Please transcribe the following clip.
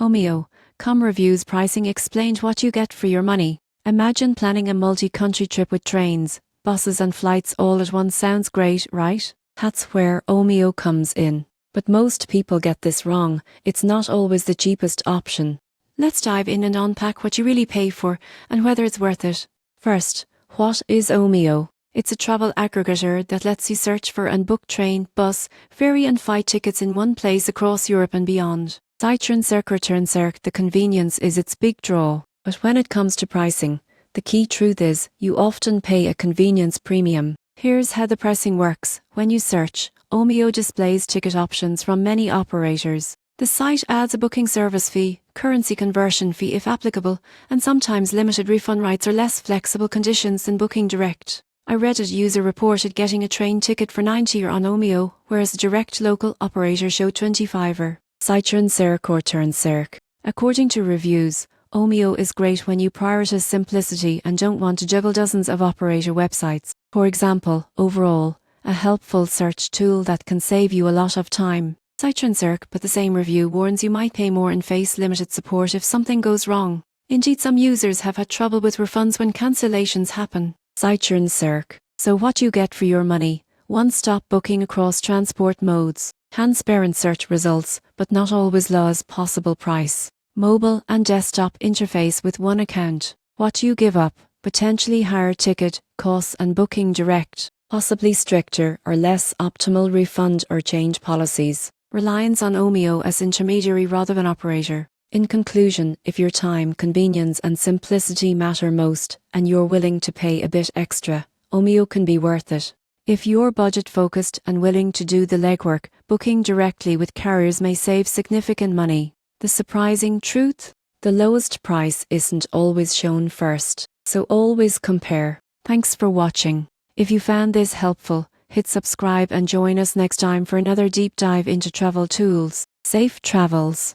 Omiocom reviews pricing explained what you get for your money. Imagine planning a multi-country trip with trains, buses and flights all at once. Sounds great, right? That's where Omio comes in. But most people get this wrong. It's not always the cheapest option. Let's dive in and unpack what you really pay for and whether it's worth it. First, what is Omio? It's a travel aggregator that lets you search for and book train, bus, ferry and flight tickets in one place across Europe and beyond. The convenience is its big draw. But when it comes to pricing, the key truth is you often pay a convenience premium. Here's how the pricing works. When you search, Omio displays ticket options from many operators. The site adds a booking service fee, currency conversion fee if applicable, and sometimes limited refund rights or less flexible conditions than booking direct. A Reddit user reported getting a train ticket for €90 on Omio, whereas a direct local operator showed €25. According to reviews, Omio is great when you prioritize simplicity and don't want to juggle dozens of operator websites. For example, overall, a helpful search tool that can save you a lot of time. But the same review warns you might pay more and face limited support if something goes wrong. Indeed, some users have had trouble with refunds when cancellations happen. So what you get for your money: one-stop booking across transport modes, transparent search results, but not always lowest possible price, mobile and desktop interface with one account. What you give up: potentially higher ticket costs and booking direct, possibly stricter or less optimal refund or change policies. Reliance on Omio as intermediary rather than operator. In conclusion, if your time, convenience and simplicity matter most, and you're willing to pay a bit extra, Omio can be worth it. If you're budget-focused and willing to do the legwork, booking directly with carriers may save significant money. The surprising truth? The lowest price isn't always shown first, so always compare. Thanks for watching. If you found this helpful, hit subscribe and join us next time for another deep dive into travel tools. Safe travels.